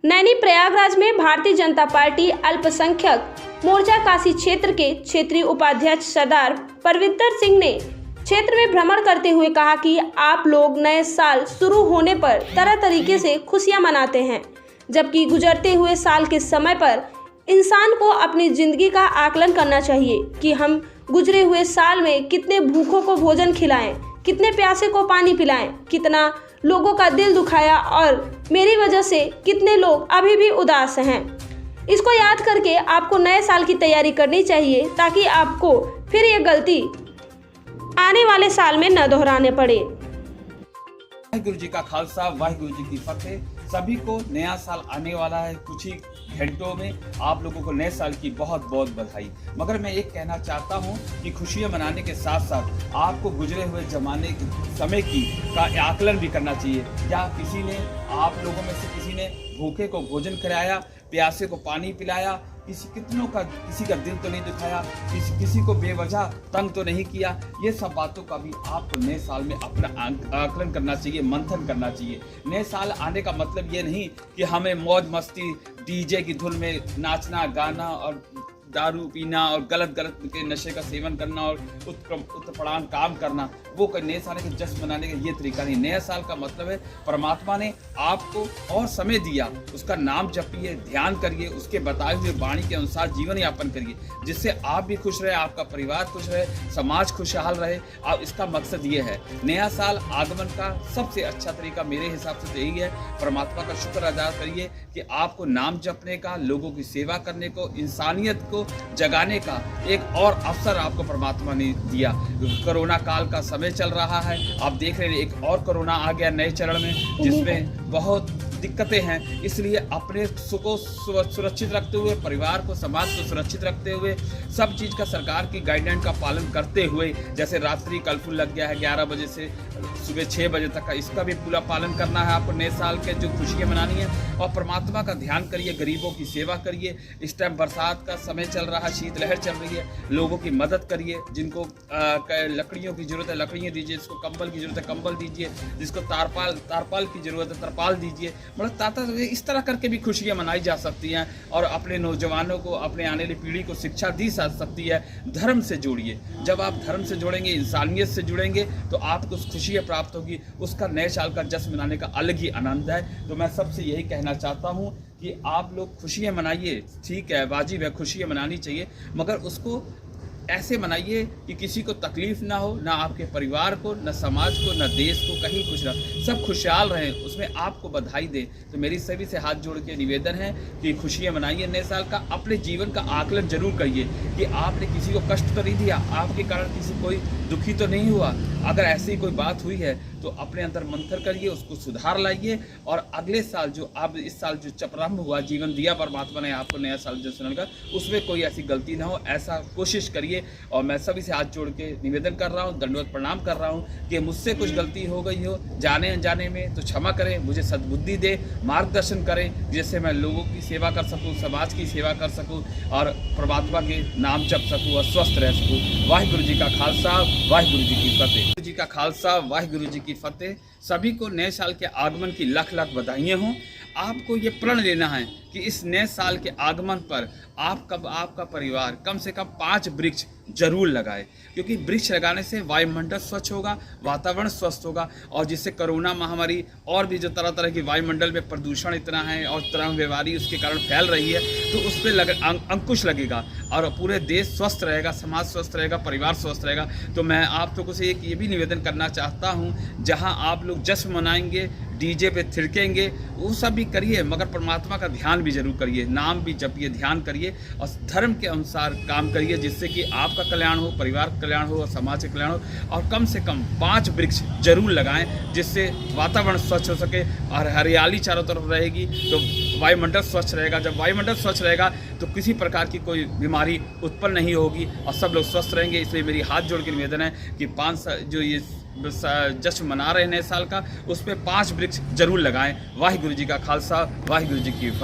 नैनी प्रयागराज में भारतीय जनता पार्टी अल्पसंख्यक मोर्चा काशी क्षेत्र के क्षेत्रीय उपाध्यक्ष सरदार परविंदर सिंह ने क्षेत्र में भ्रमण करते हुए कहा कि आप लोग नए साल शुरू होने पर तरह तरीके से खुशियां मनाते हैं, जबकि गुजरते हुए साल के समय पर इंसान को अपनी जिंदगी का आकलन करना चाहिए कि हम गुजरे हुए साल में कितने भूखों को भोजन खिलाएं, कितने प्यासे को पानी पिलाएं, कितना लोगों का दिल दुखाया और मेरी वजह से कितने लोग अभी भी उदास हैं। इसको याद करके आपको नए साल की तैयारी करनी चाहिए ताकि आपको फिर ये गलती आने वाले साल में न दोहराने पड़े। वाहिगुरु जी का खालसा, वाहिगुरु जी की फतेह। सभी को नया साल आने वाला है। कुछ ही घंटों में आप लोगों को नए साल की बहुत बहुत बधाई। मगर मैं एक कहना चाहता हूं कि खुशियां मनाने के साथ साथ आपको गुजरे हुए जमाने के समय की का आकलन भी करना चाहिए। क्या किसी ने आप लोगों में से किसी ने भूखे को भोजन कराया, प्यासे को पानी पिलाया, किसी का दिल तो नहीं दुखाया, किसी को बेवजह तंग तो नहीं किया। ये सब बातों का भी आपको नए साल में अपना आकलन करना चाहिए, मंथन करना चाहिए। नए साल आने का मतलब ये नहीं कि हमें मौज मस्ती डीजे की धुन में नाचना गाना और दारू पीना और गलत के नशे का सेवन करना और उत्पड़ांग काम करना, वो कोई नए साल के जश्न मनाने का ये तरीका नहीं। नया साल का मतलब है परमात्मा ने आपको और समय दिया, उसका नाम जपिए, ध्यान करिए, उसके बताए हुए वाणी के अनुसार जीवन यापन करिए, जिससे आप भी खुश रहे, आपका परिवार खुश रहे, समाज खुशहाल रहे। अब इसका मकसद ये है। नया साल आगमन का सबसे अच्छा तरीका मेरे हिसाब से तो यही है, परमात्मा का शुक्र अदा करिए कि आपको नाम जपने का, लोगों की सेवा करने को, इंसानियत को जगाने का एक और अवसर आपको परमात्मा ने दिया। कोरोना काल का समय चल रहा है, आप देख रहे हैं एक और कोरोना आ गया नए चरण में, जिसमें बहुत दिक्कतें हैं। इसलिए अपने को सुरक्षित रखते हुए, परिवार को, समाज को सुरक्षित रखते हुए, सब चीज़ का सरकार की गाइडलाइन का पालन करते हुए, जैसे रात्रि कर्फ्यू लग गया है 11 बजे से सुबह 6 बजे तक का, इसका भी पूरा पालन करना है आपको। नए साल के जो खुशियाँ मनानी है और परमात्मा का ध्यान करिए, गरीबों की सेवा करिए। इस टाइम बरसात का समय चल रहा है, शीतलहर चल रही है, लोगों की मदद करिए। जिनको लकड़ियों की जरूरत है लकड़ियाँ दीजिए, जिसको कंबल की जरूरत है कंबल दीजिए, जिसको तारपाल की जरूरत है तरपाल दीजिए। मतलब ताता इस तरह करके भी खुशियाँ मनाई जा सकती हैं और अपने नौजवानों को, अपने आने वाली पीढ़ी को शिक्षा दी जा सकती है। धर्म से जोड़िए, जब आप धर्म से जुड़ेंगे, इंसानियत से जुड़ेंगे, तो आपको खुशियाँ प्राप्त होगी। उसका नए साल का जश्न मनाने का अलग ही आनंद है। तो मैं सबसे यही कहना चाहता हूँ कि आप लोग खुशियाँ मनाइए, ठीक है, वाजिब है, खुशियाँ मनानी चाहिए, मगर उसको ऐसे मनाइए कि किसी को तकलीफ ना हो, ना आपके परिवार को, ना समाज को, ना देश को, कहीं कुछ ना, सब खुशहाल रहें, उसमें आपको बधाई दें। तो मेरी सभी से हाथ जोड़ के निवेदन है कि खुशियाँ मनाइए नए साल का। अपने जीवन का आकलन जरूर करिए कि आपने किसी को कष्ट तो नहीं दिया, आपके कारण किसी कोई दुखी तो नहीं हुआ। अगर ऐसी कोई बात हुई है तो अपने अंदर मंथन करिए, उसको सुधार लाइए और अगले साल जो आप इस साल जो प्रारंभ हुआ, जीवन दिया परमात्मा ने आपको नया साल जो सुनने का, उसमें कोई ऐसी गलती ना हो, ऐसा कोशिश करिए। और मैं सभी से हाथ जोड़ के निवेदन कर रहा हूँ, दंडवत प्रणाम कर रहा हूँ कि मुझसे कुछ गलती हो गई हो जाने अनजाने में तो क्षमा करें, मुझे सद्बुद्धि दे, मार्गदर्शन करें, जिससे मैं लोगों की सेवा कर सकूँ, समाज की सेवा कर सकूँ और परमात्मा के नाम जप सकूँ और स्वस्थ रह सकूँ। वाहिगुरु जी का खालसा, वाहिगुरु जी की फतेह। जी का खालसा, वाहिगुरु जी की फतेह। सभी को नए साल के आगमन की लाख लाख बधाइयाँ हों। आपको ये प्रण लेना है कि इस नए साल के आगमन पर आपका परिवार कम से कम 5 वृक्ष जरूर लगाए, क्योंकि वृक्ष लगाने से वायुमंडल स्वच्छ होगा, वातावरण स्वस्थ होगा और जिससे कोरोना महामारी और भी जो तरह तरह की वायुमंडल में प्रदूषण इतना है और तरह बीमारी उसके कारण फैल रही है, तो उस पर अंकुश लगेगा और पूरे देश स्वस्थ रहेगा, समाज स्वस्थ रहेगा, परिवार स्वस्थ रहेगा। तो मैं आप लोगों से एक ये भी निवेदन करना चाहता हूँ, जहाँ आप लोग जश्न मनाएंगे, डीजे पे थिरकेंगे, वो सब भी करिए, मगर परमात्मा का ध्यान भी जरूर करिए, नाम भी जपिए, ध्यान करिए और धर्म के अनुसार काम करिए, जिससे कि आपका कल्याण हो, परिवार का कल्याण हो और समाज का कल्याण हो। और कम से कम 5 वृक्ष जरूर लगाएं, जिससे वातावरण स्वच्छ हो सके और हरियाली चारों तरफ रहेगी, तो वायुमंडल स्वच्छ रहेगा। जब वायुमंडल स्वच्छ रहेगा तो किसी प्रकार की कोई बीमारी उत्पन्न नहीं होगी और सब लोग स्वस्थ रहेंगे। इसलिए मेरी हाथ जोड़ के निवेदन है कि 5 जो ये जश्न मना रहे हैं नए साल का, उस पर 5 वृक्ष जरूर लगाएं। वाहिगुरु जी का खालसा, वाहिगुरु जी की फतेह।